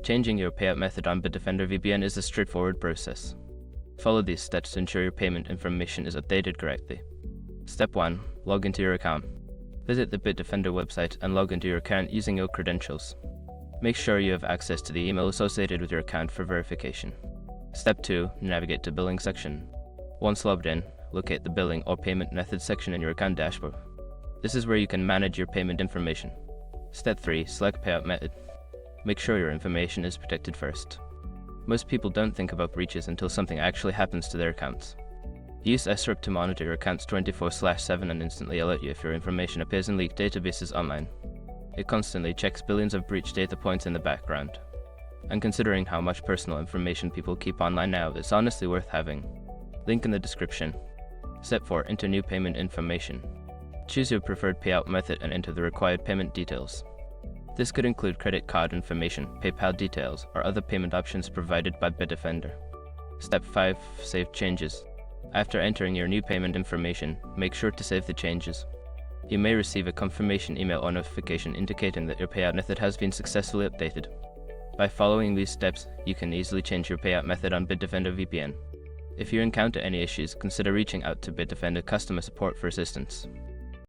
Changing your payout method on Bitdefender VPN is a straightforward process. Follow these steps to ensure your payment information is updated correctly. Step 1. Log into your account. Visit the Bitdefender website and log into your account using your credentials. Make sure you have access to the email associated with your account for verification. Step 2. Navigate to Billing section. Once logged in, locate the Billing or Payment Method section in your account dashboard. This is where you can manage your payment information. Step 3. Select Payout Method. Make sure your information is protected first. Most people don't think about breaches until something actually happens to their accounts. Use SRIP to monitor your accounts 24/7 and instantly alert you if your information appears in leaked databases online. It constantly checks billions of breach data points in the background. And considering how much personal information people keep online now, it's honestly worth having. Link in the description. Step 4. Enter new payment information. Choose your preferred payout method and enter the required payment details. This could include credit card information, PayPal details, or other payment options provided by Bitdefender. Step 5. Save changes. After entering your new payment information, make sure to save the changes. You may receive a confirmation email or notification indicating that your payout method has been successfully updated. By following these steps, you can easily change your payout method on Bitdefender VPN. If you encounter any issues, consider reaching out to Bitdefender customer support for assistance.